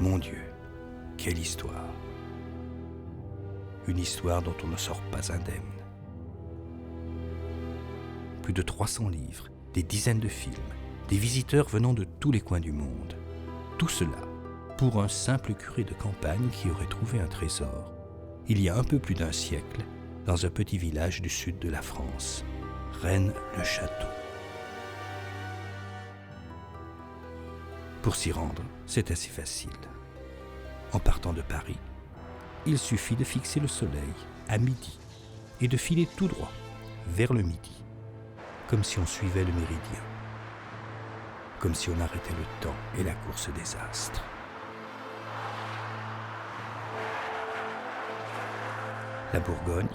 Mon Dieu, quelle histoire! Une histoire dont on ne sort pas indemne. Plus de 300 livres, des dizaines de films, des visiteurs venant de tous les coins du monde. Tout cela pour un simple curé de campagne qui aurait trouvé un trésor, il y a un peu plus d'un siècle, dans un petit village du sud de la France, Rennes-le-Château. Pour s'y rendre, c'est assez facile. En partant de Paris, il suffit de fixer le soleil à midi et de filer tout droit vers le midi, comme si on suivait le méridien, comme si on arrêtait le temps et la course des astres. La Bourgogne,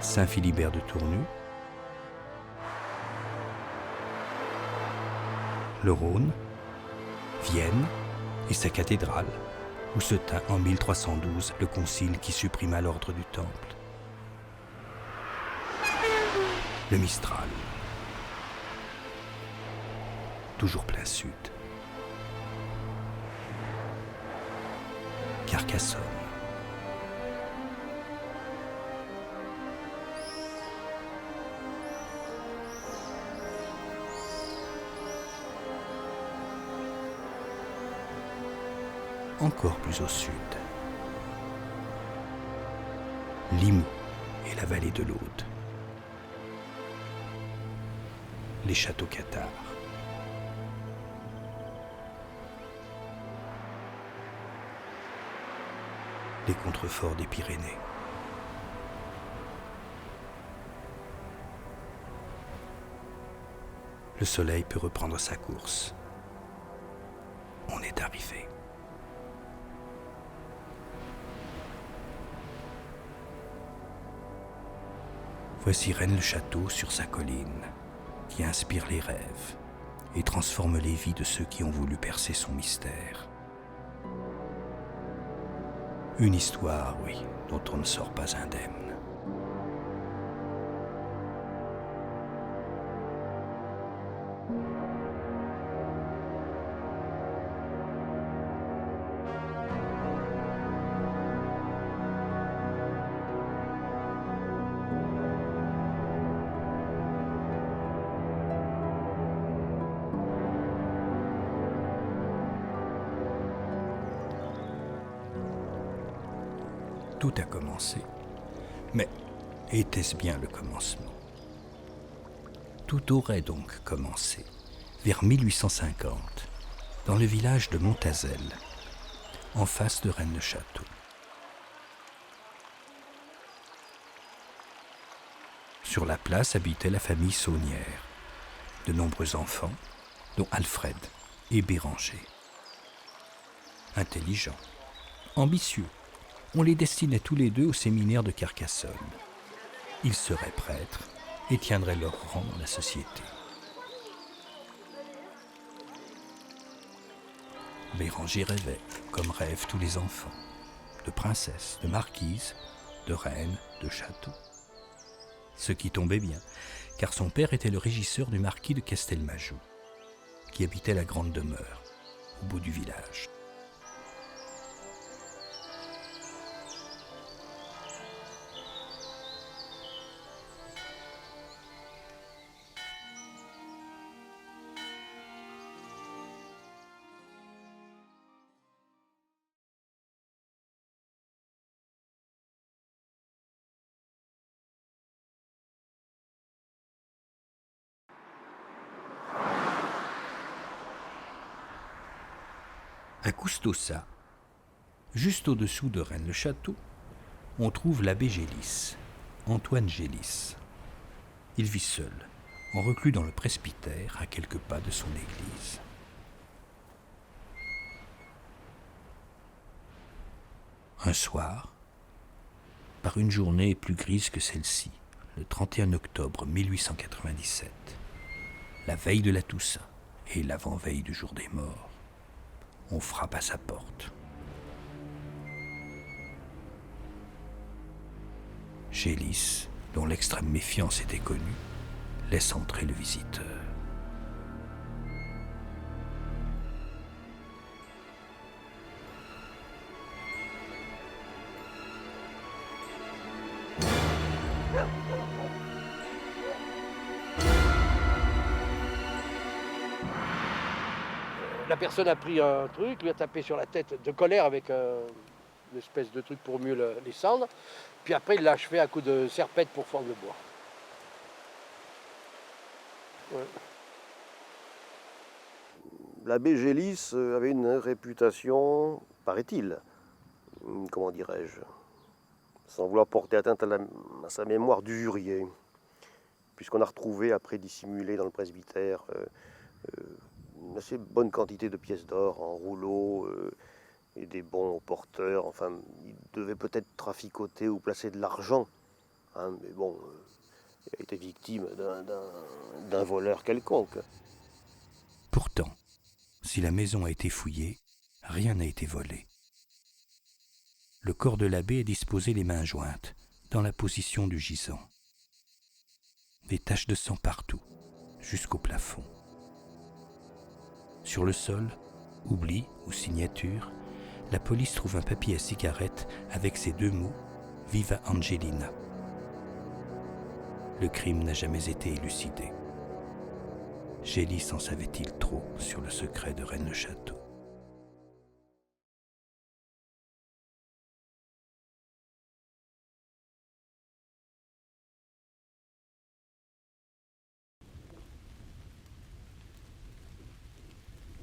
Saint-Philibert de Tournu, le Rhône, Vienne et sa cathédrale, où se tint en 1312 le concile qui supprima l'ordre du Temple. Le Mistral, toujours plein sud. Carcassonne. Encore plus au sud, Limoux et la vallée de l'Aude, les châteaux cathares, les contreforts des Pyrénées, le soleil peut reprendre sa course. On est arrivé. Voici Rennes-le-Château sur sa colline, qui inspire les rêves et transforme les vies de ceux qui ont voulu percer son mystère. Une histoire, oui, dont on ne sort pas indemne. Tout a commencé. Mais était-ce bien le commencement? Tout aurait donc commencé vers 1850, dans le village de Montazel, en face de Rennes-le-Château. Sur la place habitait la famille Saunière, de nombreux enfants, dont Alfred et Béranger. Intelligents, ambitieux, on les destinait tous les deux au séminaire de Carcassonne. Ils seraient prêtres et tiendraient leur rang dans la société. Béranger rêvait, comme rêvent tous les enfants, de princesse, de marquise, de reine, de château. Ce qui tombait bien, car son père était le régisseur du marquis de Castelmajou, qui habitait la grande demeure, au bout du village. À Coustossa, juste au-dessous de Rennes-le-Château, on trouve l'abbé Gélis, Antoine Gélis. Il vit seul, en reclus dans le presbytère, à quelques pas de son église. Un soir, par une journée plus grise que celle-ci, le 31 octobre 1897, la veille de la Toussaint et l'avant-veille du jour des morts, on frappe à sa porte. Gélis dont l'extrême méfiance était connue, laisse entrer le visiteur. La personne a pris un truc, lui a tapé sur la tête de colère avec une espèce de truc pour mieux les cendre. Puis après, il l'a achevé à coups de serpette pour fendre le bois. Ouais. L'abbé Gélis avait une réputation, paraît-il, comment dirais-je, sans vouloir porter atteinte à sa mémoire d'usurier, puisqu'on a retrouvé, après dissimulé dans le presbytère, une assez bonne quantité de pièces d'or en rouleaux et des bons aux porteurs. Enfin, il devait peut-être traficoter ou placer de l'argent, hein, mais bon, il a été victime d'un voleur quelconque. Pourtant, si la maison a été fouillée, rien n'a été volé. Le corps de l'abbé est disposé les mains jointes, dans la position du gisant. Des taches de sang partout, jusqu'au plafond. Sur le sol, oubli ou signature, la police trouve un papier à cigarette avec ces deux mots « Viva Angelina ». Le crime n'a jamais été élucidé. Gélis en savait-il trop sur le secret de Rennes-le-Château?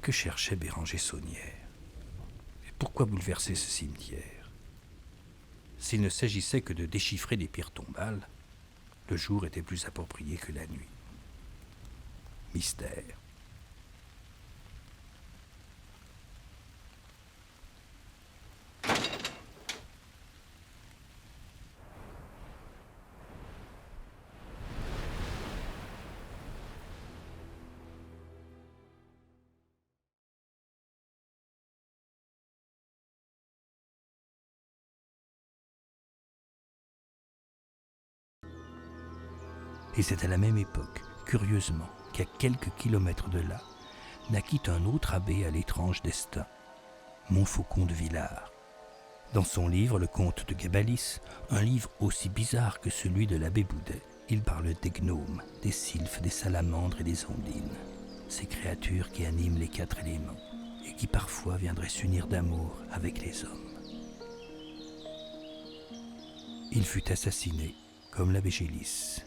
Que cherchait Béranger Saunière? Et pourquoi bouleverser ce cimetière? S'il ne s'agissait que de déchiffrer des pierres tombales, le jour était plus approprié que la nuit. Mystère. Et c'est à la même époque, curieusement, qu'à quelques kilomètres de là, naquit un autre abbé à l'étrange destin, Montfaucon de Villars. Dans son livre, le Conte de Gabalis, un livre aussi bizarre que celui de l'abbé Boudet, il parle des gnomes, des sylphes, des salamandres et des ondines, ces créatures qui animent les quatre éléments et qui parfois viendraient s'unir d'amour avec les hommes. Il fut assassiné, comme l'abbé Gélis.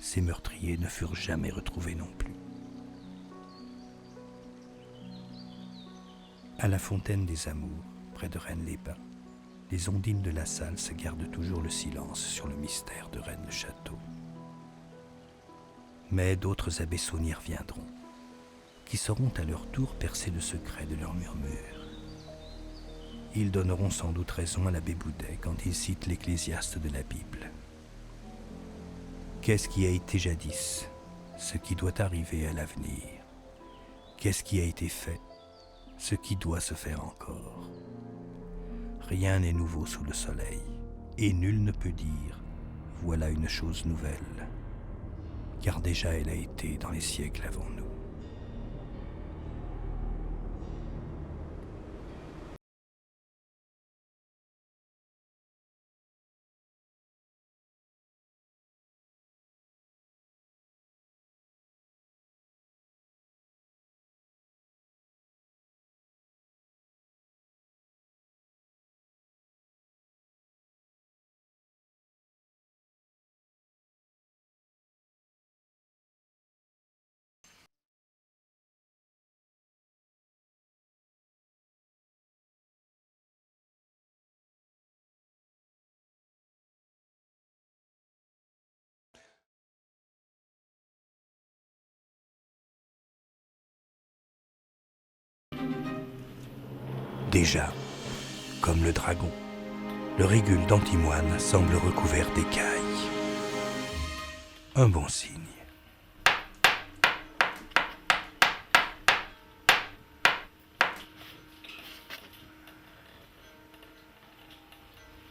Ces meurtriers ne furent jamais retrouvés non plus. À la fontaine des Amours, près de Rennes-les-Bains, les ondines de la Salle se gardent toujours le silence sur le mystère de Rennes-le-Château. Mais d'autres abbés saunières viendront, qui sauront à leur tour percer le secret de leurs murmures. Ils donneront sans doute raison à l'abbé Boudet quand il cite l'Ecclésiaste de la Bible. Qu'est-ce qui a été jadis? Ce qui doit arriver à l'avenir. Qu'est-ce qui a été fait? Ce qui doit se faire encore. Rien n'est nouveau sous le soleil, et nul ne peut dire « voilà une chose nouvelle », car déjà elle a été dans les siècles avant nous. Déjà, comme le dragon, le régule d'Antimoine semble recouvert d'écailles. Un bon signe.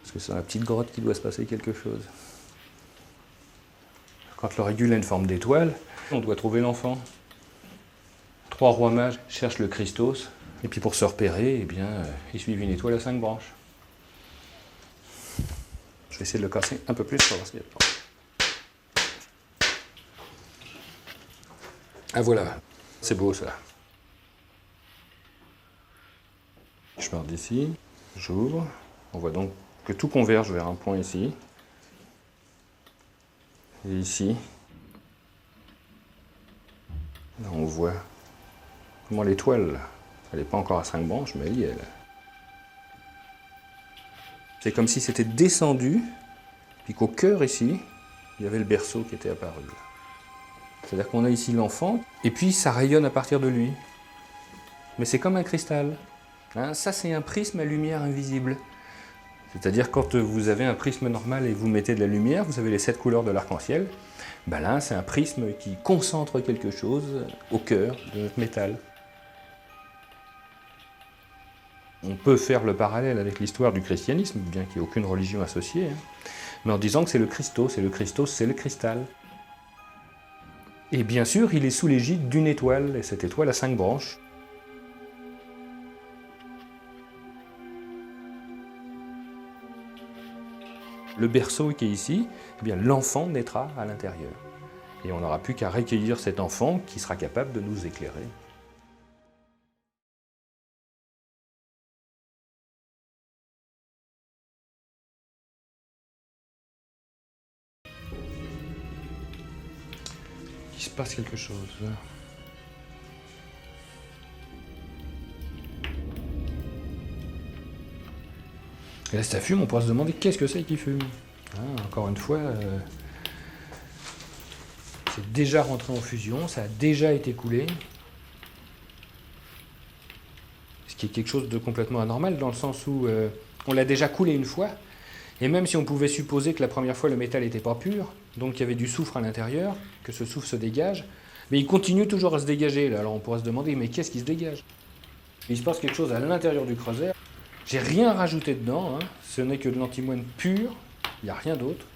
Parce que c'est dans la petite grotte qu'il doit se passer quelque chose. Quand le régule a une forme d'étoile, on doit trouver l'enfant. 3 rois mages cherchent le Christos, et puis pour se repérer, eh bien, ils suivent une étoile à 5 branches. Je vais essayer de le casser un peu plus pour voir ce qu'il y a dedans. Ah voilà, c'est beau ça. Je pars d'ici, j'ouvre, on voit donc que tout converge vers un point ici. Et ici, là on voit comment l'étoile, elle n'est pas encore à 5 branches, mais elle y est là. C'est comme si c'était descendu, puis qu'au cœur ici, il y avait le berceau qui était apparu. C'est-à-dire qu'on a ici l'enfant, et puis ça rayonne à partir de lui. Mais c'est comme un cristal. Hein, ça, c'est un prisme à lumière invisible. C'est-à-dire quand vous avez un prisme normal et vous mettez de la lumière, vous avez les 7 couleurs de l'arc-en-ciel, ben là, c'est un prisme qui concentre quelque chose au cœur de notre métal. On peut faire le parallèle avec l'histoire du christianisme, bien qu'il n'y ait aucune religion associée, hein, mais en disant que c'est le Christos, et le Christos, c'est le cristal. Et bien sûr, il est sous l'égide d'une étoile, et cette étoile a 5 branches. Le berceau qui est ici, eh bien l'enfant naîtra à l'intérieur. Et on n'aura plus qu'à recueillir cet enfant qui sera capable de nous éclairer. Il se passe quelque chose là. Et là, si ça fume, on pourra se demander qu'est-ce que c'est qui fume. Hein, encore une fois, c'est déjà rentré en fusion, ça a déjà été coulé. Ce qui est quelque chose de complètement anormal, dans le sens où on l'a déjà coulé une fois, et même si on pouvait supposer que la première fois le métal n'était pas pur, donc il y avait du soufre à l'intérieur, que ce soufre se dégage, mais il continue toujours à se dégager. Là. Alors on pourra se demander, mais qu'est-ce qui se dégage? Il se passe quelque chose à l'intérieur du creuset. J'ai rien rajouté dedans, hein. Ce n'est que de l'antimoine pur, il n'y a rien d'autre.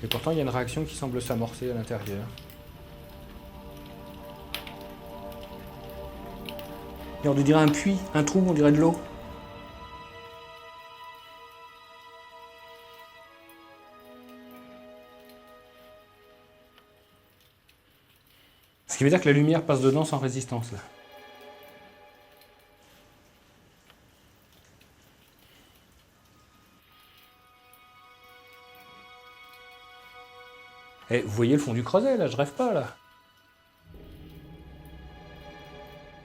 Et pourtant il y a une réaction qui semble s'amorcer à l'intérieur. Et on dirait un puits, un trou, on dirait de l'eau. Ce qui veut dire que la lumière passe dedans sans résistance là. Et vous voyez le fond du creuset, là, je rêve pas, là.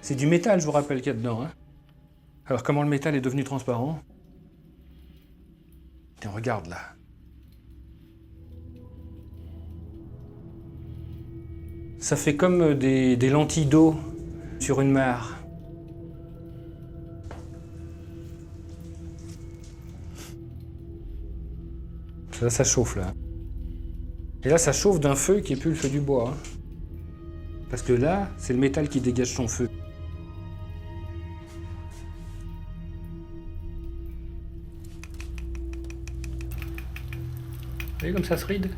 C'est du métal, je vous rappelle, qu'il y a dedans. Hein. Alors, comment le métal est devenu transparent? Tiens, regarde, là. Ça fait comme des lentilles d'eau sur une mare. Là, ça chauffe, là. Et là, ça chauffe d'un feu qui n'est plus le feu du bois. Hein. Parce que là, c'est le métal qui dégage son feu. Vous voyez comme ça se ride?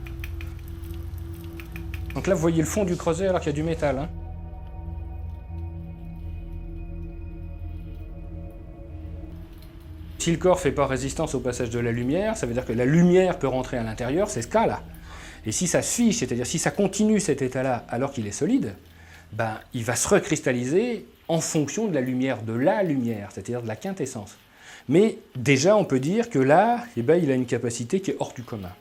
Donc là, vous voyez le fond du creuset alors qu'il y a du métal. Hein. Si le corps ne fait pas résistance au passage de la lumière, ça veut dire que la lumière peut rentrer à l'intérieur, c'est ce cas-là. Et si ça se fiche, c'est-à-dire si ça continue cet état-là alors qu'il est solide, ben, il va se recristalliser en fonction de la lumière, c'est-à-dire de la quintessence. Mais déjà, on peut dire que là, eh ben, il a une capacité qui est hors du commun.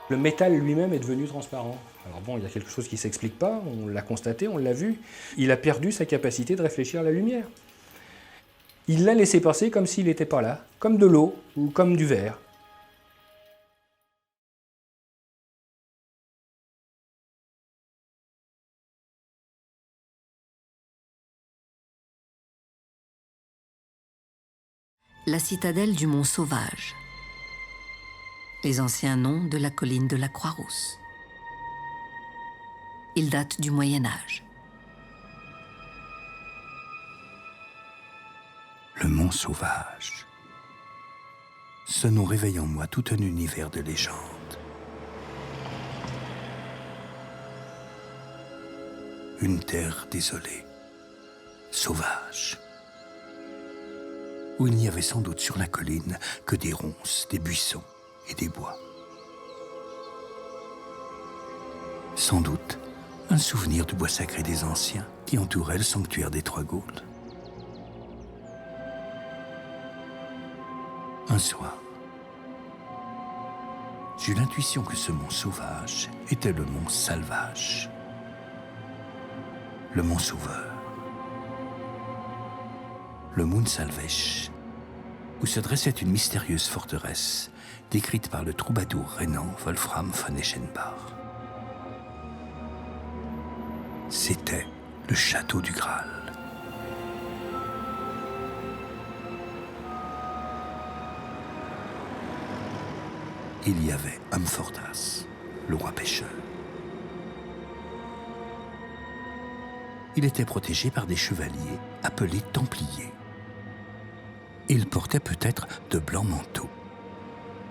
Le métal lui-même est devenu transparent. Alors bon, il y a quelque chose qui ne s'explique pas, on l'a constaté, on l'a vu. Il a perdu sa capacité de réfléchir à la lumière. Il l'a laissé passer comme s'il n'était pas là, comme de l'eau ou comme du verre. La citadelle du Mont Sauvage. Les anciens noms de la colline de la Croix-Rousse. Il date du Moyen Âge. Le Mont Sauvage. Ce nom réveille en moi tout un univers de légendes. Une terre désolée, sauvage, où il n'y avait sans doute sur la colline que des ronces, des buissons et des bois. Sans doute un souvenir du bois sacré des anciens qui entourait le sanctuaire des Trois Gaules. Un soir, j'eus l'intuition que ce mont sauvage était le mont Salvage, le mont Sauveur, le Mount Salvage, où se dressait une mystérieuse forteresse décrite par le troubadour rhénan Wolfram von Eschenbach. C'était le château du Graal. Il y avait Amfortas, le roi pêcheur. Il était protégé par des chevaliers appelés Templiers. Il portait peut-être de blancs manteaux,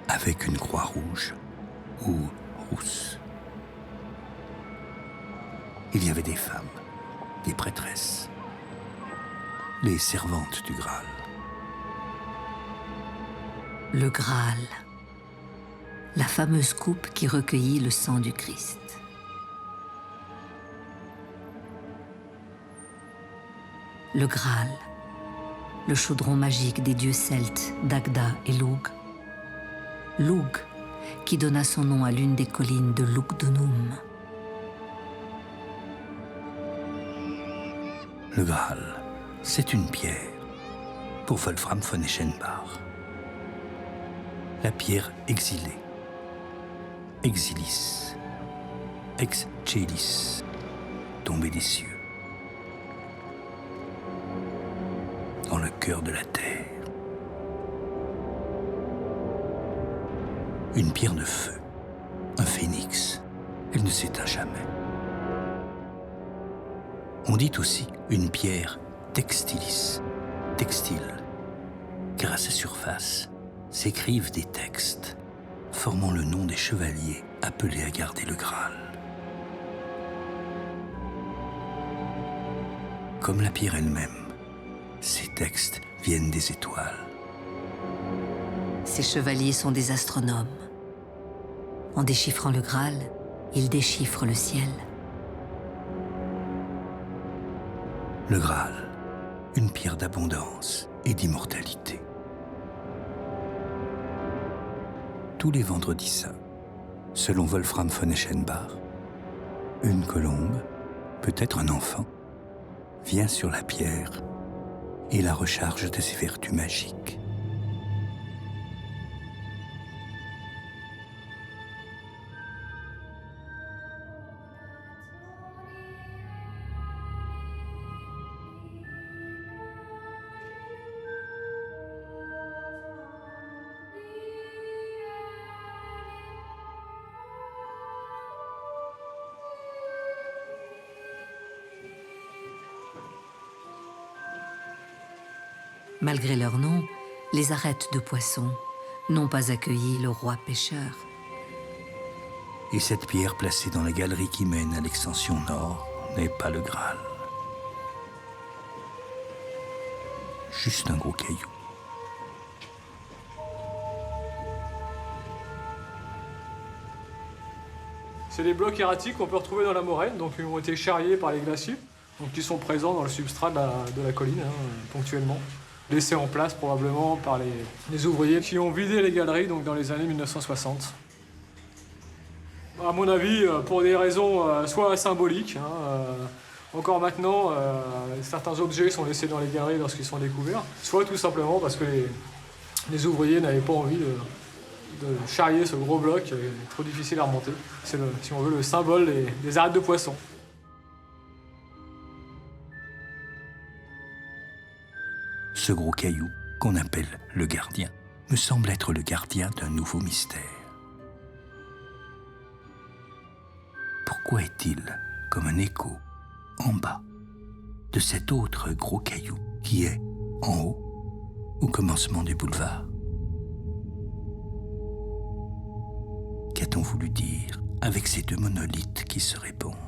avec une croix rouge ou rousse. Il y avait des femmes, des prêtresses, les servantes du Graal. Le Graal, la fameuse coupe qui recueillit le sang du Christ. Le Graal, le chaudron magique des dieux celtes Dagda et Lugh. Lugh, qui donna son nom à l'une des collines de Lugdunum. Le Graal, c'est une pierre pour Wolfram von Eschenbach. La pierre exilée, exilis, ex celis, tombée des cieux, dans le cœur de la terre. Une pierre de feu, un phénix, elle ne s'éteint jamais. On dit aussi une pierre textilis, textile, car à sa surface s'écrivent des textes formant le nom des chevaliers appelés à garder le Graal. Comme la pierre elle-même, ces textes viennent des étoiles. Ces chevaliers sont des astronomes. En déchiffrant le Graal, ils déchiffrent le ciel. Le Graal, une pierre d'abondance et d'immortalité. Tous les vendredis saints, selon Wolfram von Eschenbach, une colombe, peut-être un enfant, vient sur la pierre et la recharge de ses vertus magiques. Malgré leur nom, les arêtes de poissons n'ont pas accueilli le roi pêcheur. Et cette pierre placée dans la galerie qui mène à l'extension nord n'est pas le Graal. Juste un gros caillou. C'est des blocs erratiques qu'on peut retrouver dans la moraine, donc ils ont été charriés par les glaciers, donc qui sont présents dans le substrat de la colline, ponctuellement. Laissés en place probablement par les ouvriers qui ont vidé les galeries donc dans les années 1960. À mon avis, pour des raisons soit symboliques, encore maintenant, certains objets sont laissés dans les galeries lorsqu'ils sont découverts, soit tout simplement parce que les ouvriers n'avaient pas envie de charrier ce gros bloc, trop difficile à remonter. C'est, si on veut, le symbole des arêtes de poissons. Ce gros caillou, qu'on appelle le gardien, me semble être le gardien d'un nouveau mystère. Pourquoi est-il comme un écho, en bas, de cet autre gros caillou qui est en haut, au commencement du boulevard? avait-on voulu dire avec ces deux monolithes qui se répondent?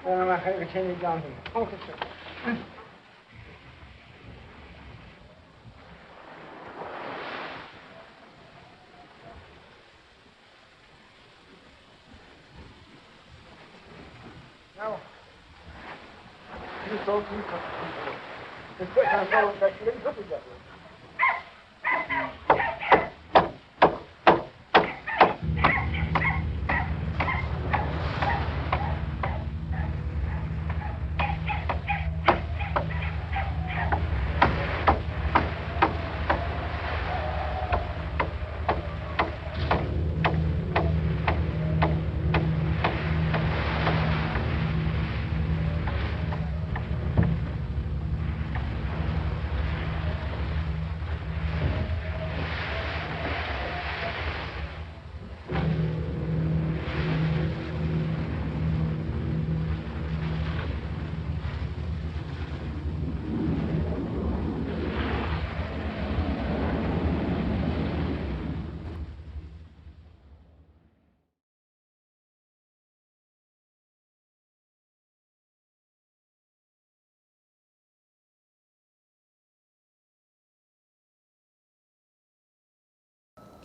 ما خير شيء جامد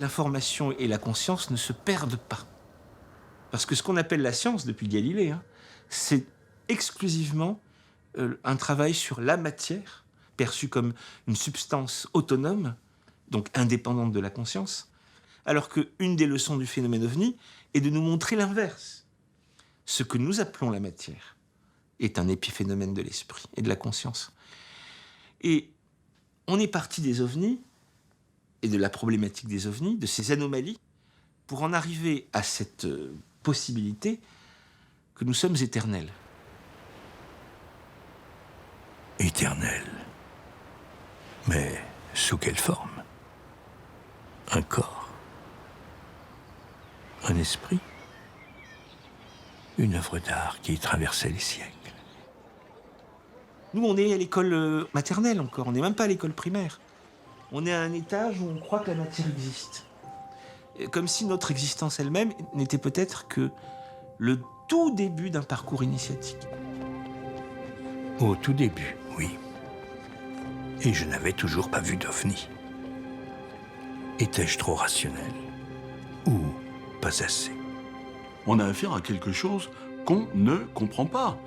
l'information et la conscience ne se perdent pas. Parce que ce qu'on appelle la science depuis Galilée, c'est exclusivement un travail sur la matière, perçue comme une substance autonome, donc indépendante de la conscience, alors qu'une des leçons du phénomène ovni est de nous montrer l'inverse. Ce que nous appelons la matière est un épiphénomène de l'esprit et de la conscience. Et on est parti des ovnis et de la problématique des ovnis, de ces anomalies, pour en arriver à cette possibilité que nous sommes éternels. Éternel. Mais sous quelle forme? Un corps? Un esprit? Une œuvre d'art qui traversait les siècles? Nous, on est à l'école maternelle encore, on n'est même pas à l'école primaire. On est à un étage où on croit que la matière existe. Comme si notre existence elle-même n'était peut-être que le tout début d'un parcours initiatique. Au tout début, oui. Et je n'avais toujours pas vu d'ovni. Étais-je trop rationnel? Ou pas assez? On a affaire à quelque chose qu'on ne comprend pas.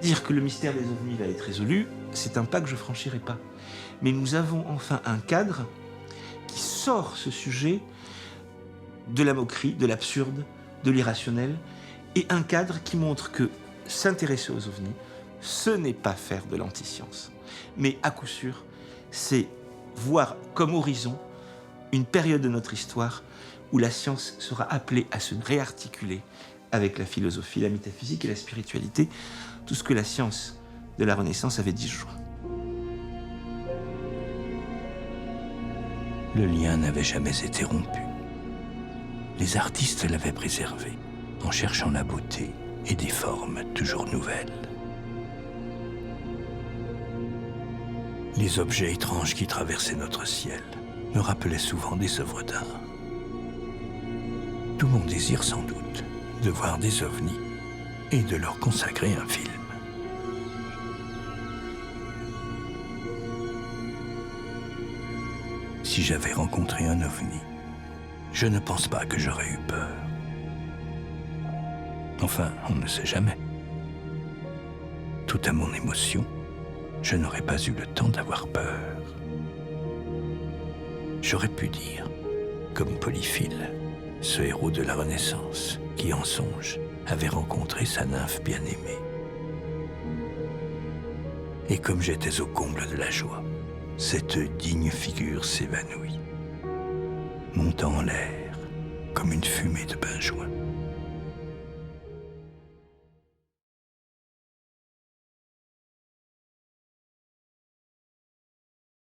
Dire que le mystère des ovnis va être résolu, c'est un pas que je franchirai pas. Mais nous avons enfin un cadre qui sort ce sujet de la moquerie, de l'absurde, de l'irrationnel, et un cadre qui montre que s'intéresser aux ovnis, ce n'est pas faire de l'anti-science. Mais à coup sûr, c'est voir comme horizon une période de notre histoire où la science sera appelée à se réarticuler avec la philosophie, la métaphysique et la spiritualité, tout ce que la science de la Renaissance avait disjoint. Le lien n'avait jamais été rompu. Les artistes l'avaient préservé, en cherchant la beauté et des formes toujours nouvelles. Les objets étranges qui traversaient notre ciel me rappelaient souvent des œuvres d'art. Tout mon désir, sans doute, de voir des ovnis et de leur consacrer un film. Si j'avais rencontré un ovni, je ne pense pas que j'aurais eu peur. Enfin, on ne sait jamais. Tout à mon émotion, je n'aurais pas eu le temps d'avoir peur. J'aurais pu dire, comme Polyphile, ce héros de la Renaissance, qui en songe avait rencontré sa nymphe bien-aimée. Et comme j'étais au comble de la joie, cette digne figure s'évanouit, montant en l'air comme une fumée de benjoin.